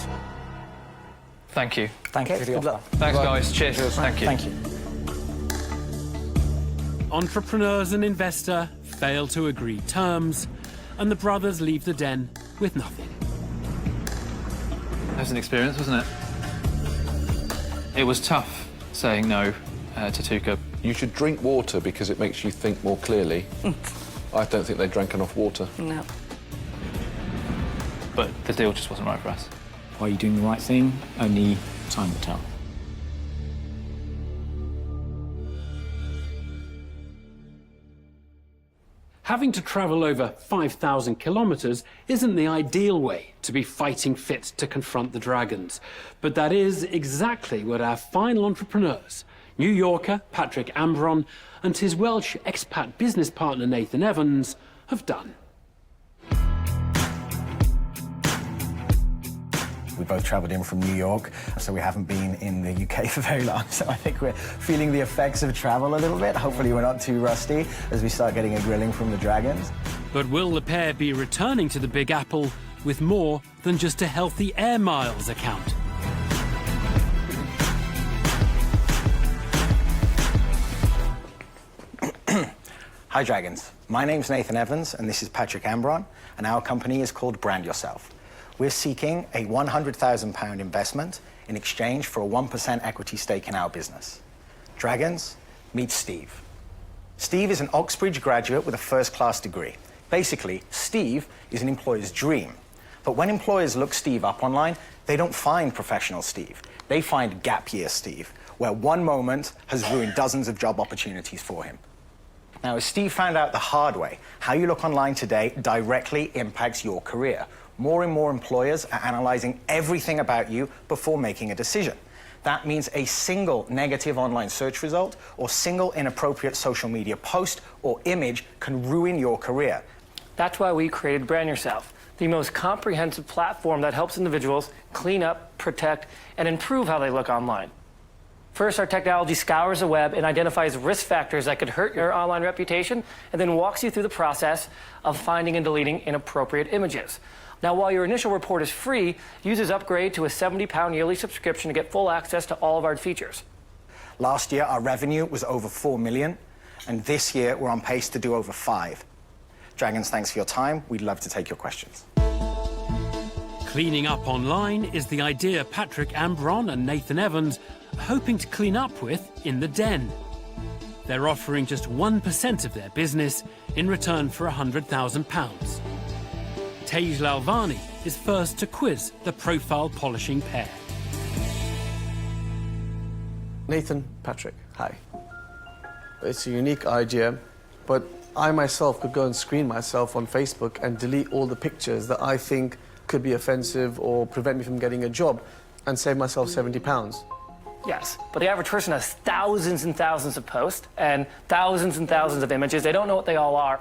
Thank you. Thank you for the good offer. luck. Thanks, guys. Cheers. Thank you. Thank you. Entrepreneurs and investor fail to agree terms, and the brothers leave the den with nothing. That was an experience, wasn't it? It was tough saying no to Tuka. You should drink water because it makes you think more clearly. I don't think they drank enough water. No. But the deal just wasn't right for us. Are you doing the right thing? Only time will tell. Having to travel over 5,000 kilometres isn't the ideal way to be fighting fit to confront the dragons. But that is exactly what our final entrepreneurs, New Yorker Patrick Ambron and his Welsh expat business partner Nathan Evans, have done. We both travelled in from New York, so we haven't been in the UK for very long. So I think we're feeling the effects of travel a little bit. Hopefully we're not too rusty as we start getting a grilling from the dragons. But will the pair be returning to the Big Apple with more than just a healthy air miles account? Hi Dragons, my name's Nathan Evans and this is Patrick Ambron, and our company is called Brand Yourself. We're seeking a £100,000 investment in exchange for a 1% equity stake in our business. Dragons, meet Steve. Steve is an Oxbridge graduate with a first-class degree. Basically, Steve is an employer's dream. But when employers look Steve up online, they don't find professional Steve. They find gap year Steve, where one moment has ruined dozens of job opportunities for him. Now, as Steve found out the hard way, how you look online today directly impacts your career. More and more employers are analyzing everything about you before making a decision. That means a single negative online search result or single inappropriate social media post or image can ruin your career. That's why we created Brand Yourself, the most comprehensive platform that helps individuals clean up, protect, and improve how they look online. First, our technology scours the web and identifies risk factors that could hurt your online reputation, and then walks you through the process of finding and deleting inappropriate images. Now, while your initial report is free, users upgrade to a £70 yearly subscription to get full access to all of our features. Last year, our revenue was over 4 million, and this year we're on pace to do over 5. Dragons, thanks for your time. We'd love to take your questions. Cleaning up online is the idea Patrick Ambron and Nathan Evans are hoping to clean up with in the Den. They're offering just 1% of their business in return for £100,000. Tej Lalvani is first to quiz the profile polishing pair. Nathan, Patrick, hi. It's a unique idea, but I myself could go and screen myself on Facebook and delete all the pictures that I think could be offensive or prevent me from getting a job and save myself £70. Yes, but the average person has thousands and thousands of posts and thousands of images. They don't know what they all are.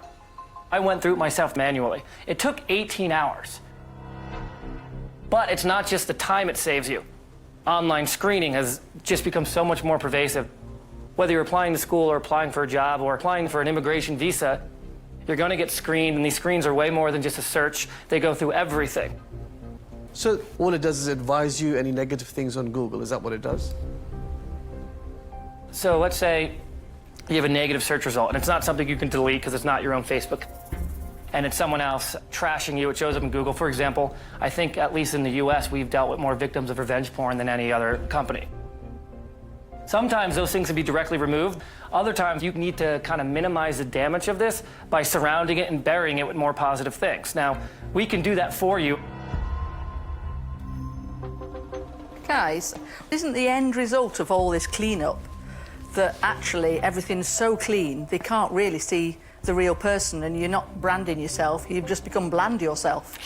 I went through it myself manually. It took 18 hours. But it's not just the time it saves you. Online screening has just become so much more pervasive. Whether you're applying to school or applying for a job or applying for an immigration visa, you're going to get screened, and these screens are way more than just a search. They go through everything. So all it does is advise you any negative things on Google. Is that what it does? So let's say you have a negative search result, and it's not something you can delete because it's not your own Facebook, and it's someone else trashing you. It shows up in Google. For example, I think at least in the US, we've dealt with more victims of revenge porn than any other company. Sometimes those things can be directly removed. Other times you need to kind of minimize the damage of this by surrounding it and burying it with more positive things. Now, we can do that for you. Guys, isn't the end result of all this cleanup that actually everything's so clean they can't really see the real person, and you're not branding yourself, you've just become bland yourself?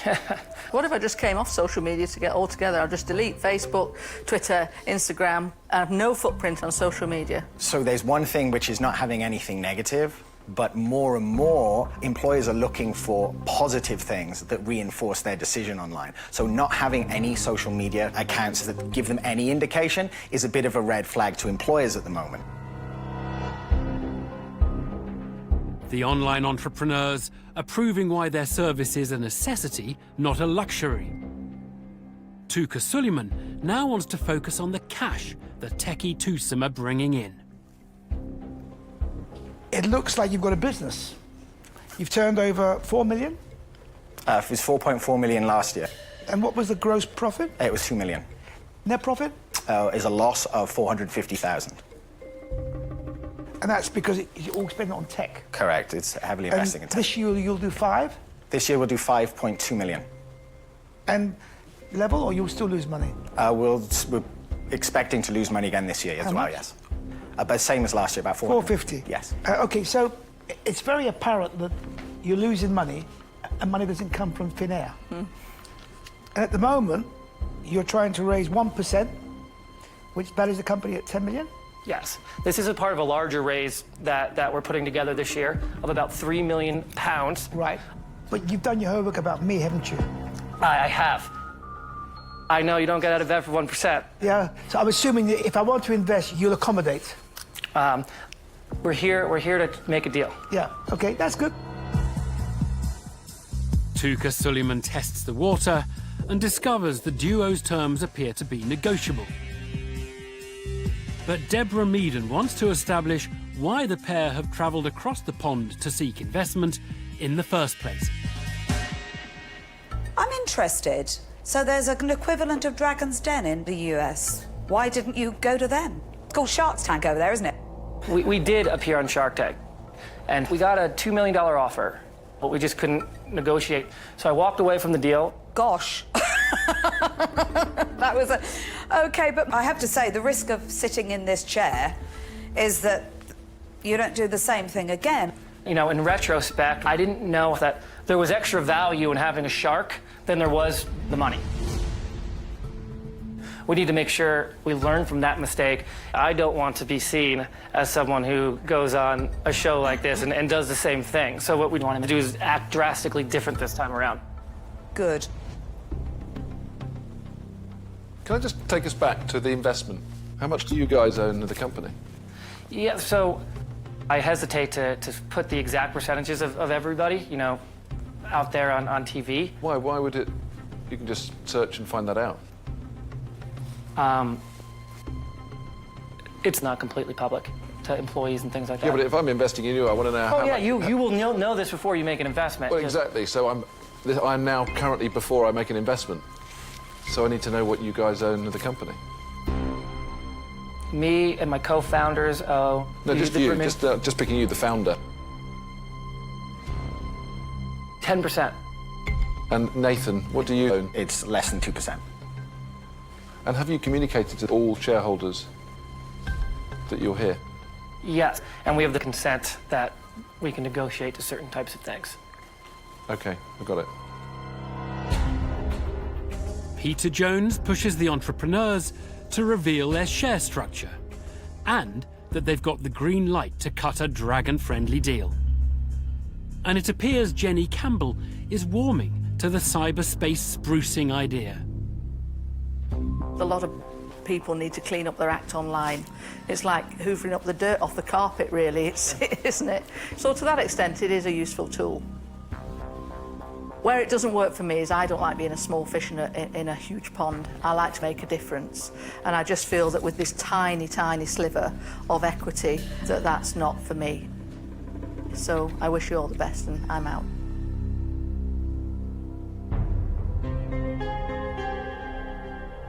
What if I just came off social media to get all together? I'll just delete Facebook, Twitter, Instagram, and have no footprint on social media. So there's one thing which is not having anything negative, but more and more employers are looking for positive things that reinforce their decision online. So not having any social media accounts that give them any indication is a bit of a red flag to employers at the moment. The online entrepreneurs are proving why their service is a necessity, not a luxury. Tuka Suleiman now wants to focus on the cash the techie twosome are bringing in. It looks like you've got a business. You've turned over 4 million? It was 4.4 million last year. And what was the gross profit? It was 2 million. Net profit? Is a loss of 450,000. And that's because you all spend it on tech. Correct. It's heavily investing in tech. This year you'll do 5? This year we'll do 5.2 million. And level, or you'll still lose money? We're expecting to lose money again this year as How well, much? yes. But same as last year, about 450. 450? Yes. OK, so it's very apparent that you're losing money, and money doesn't come from thin air. And at the moment, you're trying to raise 1%, which values the company at 10 million? Yes. This is a part of a larger raise that we're putting together this year of about £3 million. Right. But you've done your homework about me, haven't you? I have. I know you don't get out of bed for 1%. Yeah. So I'm assuming that if I want to invest, you'll accommodate. We're here to make a deal. Yeah. OK, that's good. Tuka Suleiman tests the water and discovers the duo's terms appear to be negotiable. But Deborah Meaden wants to establish why the pair have travelled across the pond to seek investment in the first place. I'm interested. So there's an equivalent of Dragon's Den in the US. Why didn't you go to them? It's called Shark's Tank over there, isn't it? We did appear on Shark Tank, and we got a $2 million offer, but we just couldn't negotiate. So I walked away from the deal. Gosh. That was a... OK, but I have to say, the risk of sitting in this chair is that you don't do the same thing again. You know, in retrospect, I didn't know that there was extra value in having a shark than there was the money. We need to make sure we learn from that mistake. I don't want to be seen as someone who goes on a show like this and does the same thing. So what we want to do is act drastically different this time around. Good. Can I just take us back to the investment? How much do you guys own of the company? Yeah, so I hesitate to put the exact percentages of everybody, you know, out there on TV. Why? Why would it... You can just search and find that out. It's not completely public to employees and things like that. Yeah, but if I'm investing in you, I want to know how Oh, yeah, much... you will know this before you make an investment. Well, exactly. So I'm now currently before I make an investment. So I need to know what you guys own of the company. Me and my co-founders owe... No, just you. Just picking you, the founder. 10%. And Nathan, what do you own? It's less than 2%. And have you communicated to all shareholders that you're here? Yes, and we have the consent that we can negotiate to certain types of things. OK, I got it. Peter Jones pushes the entrepreneurs to reveal their share structure and that they've got the green light to cut a dragon-friendly deal. And it appears Jenny Campbell is warming to the cyberspace sprucing idea. A lot of people need to clean up their act online. It's like hoovering up the dirt off the carpet, really, isn't it? So to that extent, it is a useful tool. Where it doesn't work for me is I don't like being a small fish in a huge pond. I like to make a difference. And I just feel that with this tiny, tiny sliver of equity, that's not for me. So I wish you all the best, and I'm out.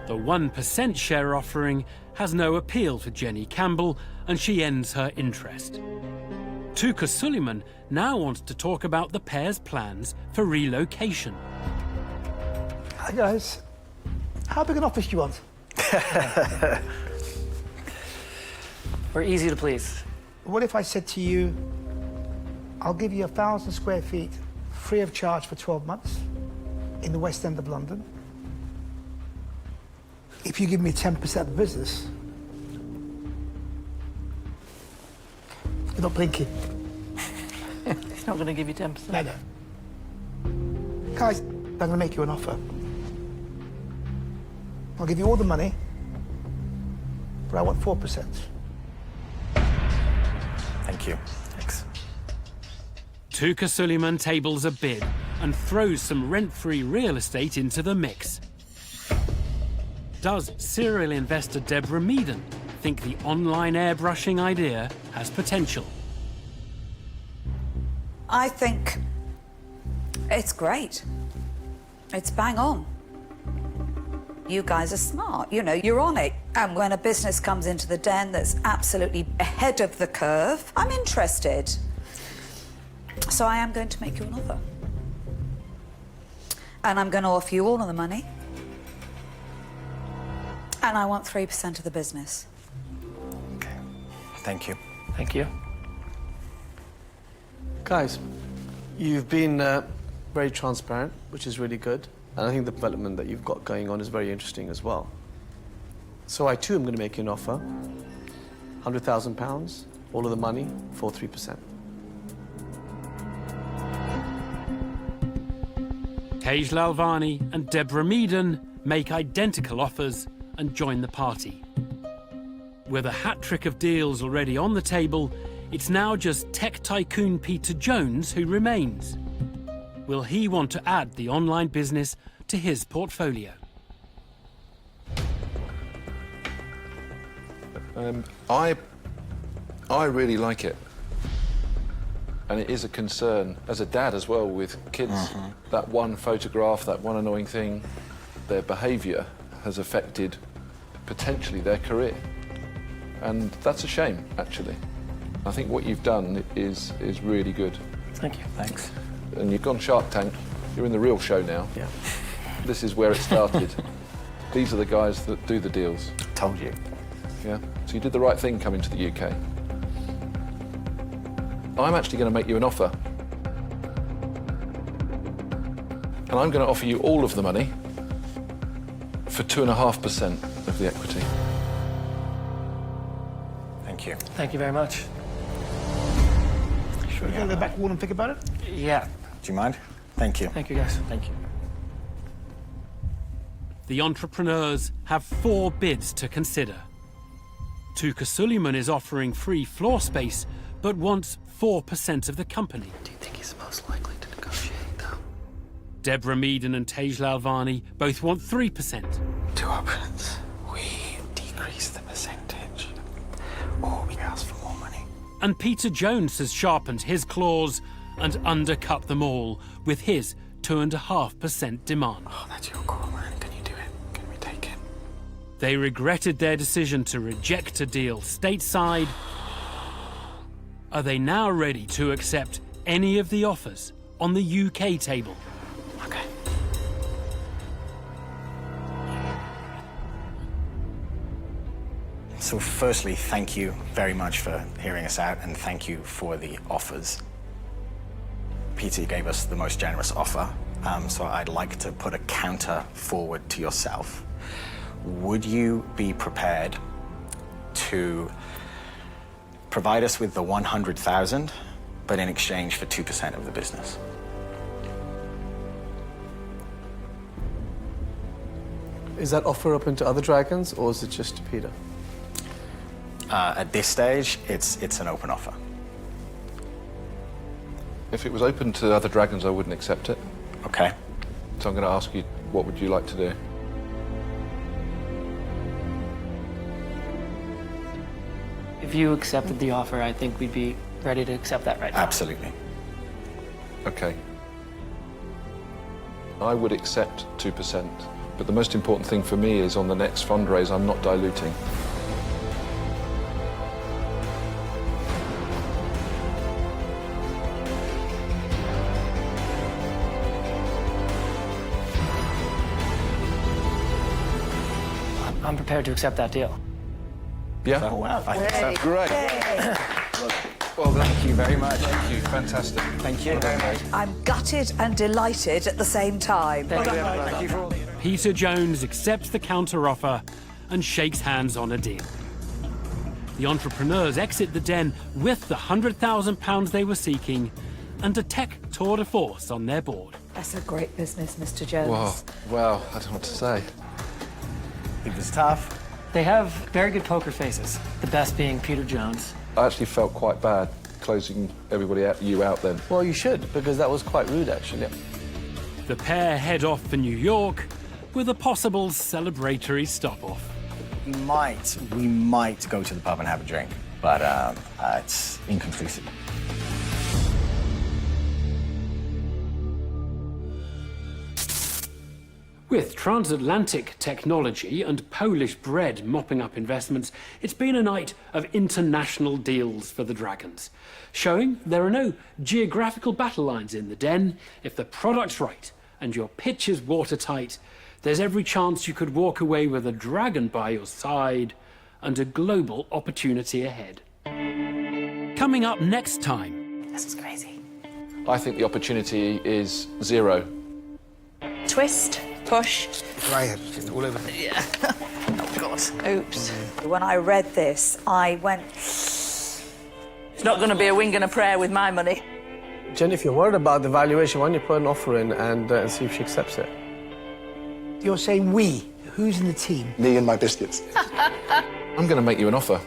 The 1% share offering has no appeal to Jenny Campbell, and she ends her interest. Tuka Suleiman now wants to talk about the pair's plans for relocation. Hi, guys. How big an office do you want? We're easy to please. What if I said to you, I'll give you 1,000 square feet free of charge for 12 months in the West End of London? If you give me 10% of the business. You're not blinking. He's not going to give you 10%. No, no. Guys, I'm going to make you an offer. I'll give you all the money, but I want 4%. Thank you. Thanks. Tuka Suleiman tables a bid and throws some rent-free real estate into the mix. Does serial investor Deborah Meaden think the online airbrushing idea has potential? I think it's great. It's bang on. You guys are smart, you know, you're on it. And when a business comes into the Den that's absolutely ahead of the curve, I'm interested. So I am going to make you an offer. And I'm going to offer you all of the money. And I want 3% of the business. Okay. Thank you. Thank you. Guys, you've been very transparent, which is really good. And I think the development that you've got going on is very interesting as well. So I too am going to make you an offer. £100,000, all of the money for 3%. Tej Lalvani and Deborah Meaden make identical offers and join the party. With a hat-trick of deals already on the table, it's now just tech tycoon Peter Jones who remains. Will he want to add the online business to his portfolio? I really like it. And it is a concern, as a dad as well, with kids. That one photograph, that one annoying thing, their behaviour has affected, potentially, their career. And that's a shame, actually. I think what you've done is really good. Thank you. Thanks. And you've gone Shark Tank. You're in the real show now. Yeah. This is where it started. These are the guys that do the deals. Told you. Yeah. So you did the right thing coming to the UK. I'm actually going to make you an offer. And I'm going to offer you all of the money for 2.5% of the equity. Thank you. Thank you very much. Sure. You going to go back to and think about it? Yeah. Do you mind? Thank you. Thank you, guys. Thank you. The entrepreneurs have 4 bids to consider. Tuka Suleiman is offering free floor space, but wants 4% of the company. Do you think he's most likely to negotiate, though? Deborah Meaden and Tej Lalvani both want 3%. Two options. We decrease the percentage, or we ask for more money. And Peter Jones has sharpened his claws and undercut them all with his 2.5% demand. Oh, that's your call, man. Can you do it? Can we take it? They regretted their decision to reject a deal stateside. Are they now ready to accept any of the offers on the UK table? Okay. So firstly, thank you very much for hearing us out, and thank you for the offers. Peter gave us the most generous offer, so I'd like to put a counter forward to yourself. Would you be prepared to provide us with the 100,000, but in exchange for 2% of the business? Is that offer open to other dragons, or is it just to Peter? At this stage, it's an open offer. If it was open to other dragons, I wouldn't accept it. Okay. So I'm going to ask you, what would you like to do? If you accepted the offer, I think we'd be ready to accept that right now. Absolutely. Okay. I would accept 2%, but the most important thing for me is on the next fundraise, I'm not diluting. I'm prepared to accept that deal. Yeah? Oh, wow. I think so. Great. Well, thank you very much. Thank you. Fantastic. Thank you very much. I'm gutted and delighted at the same time. Thank you for all. Peter Jones accepts the counter-offer and shakes hands on a deal. The entrepreneurs exit the Den with the £100,000 they were seeking and a tech tour de force on their board. That's a great business, Mr. Jones. Wow. Wow. I don't know what to say. It was tough. They have very good poker faces, the best being Peter Jones. I actually felt quite bad closing you out then. Well, you should, because that was quite rude, actually. The pair head off for New York with a possible celebratory stop-off. We might go to the pub and have a drink, but it's inconclusive. With transatlantic technology and Polish bread mopping up investments, it's been a night of international deals for the Dragons, showing there are no geographical battle lines in the Den. If the product's right and your pitch is watertight, there's every chance you could walk away with a dragon by your side and a global opportunity ahead. Coming up next time. This is crazy. I think the opportunity is zero. Twist, push. Right, all over. Yeah. Oh, God. Oops. When I read this, I went... It's not going to be a wing and a prayer with my money. Jen, if you're worried about the valuation, why don't you put an offer in and see if she accepts it? You're saying we. Who's in the team? Me and my biscuits. I'm going to make you an offer.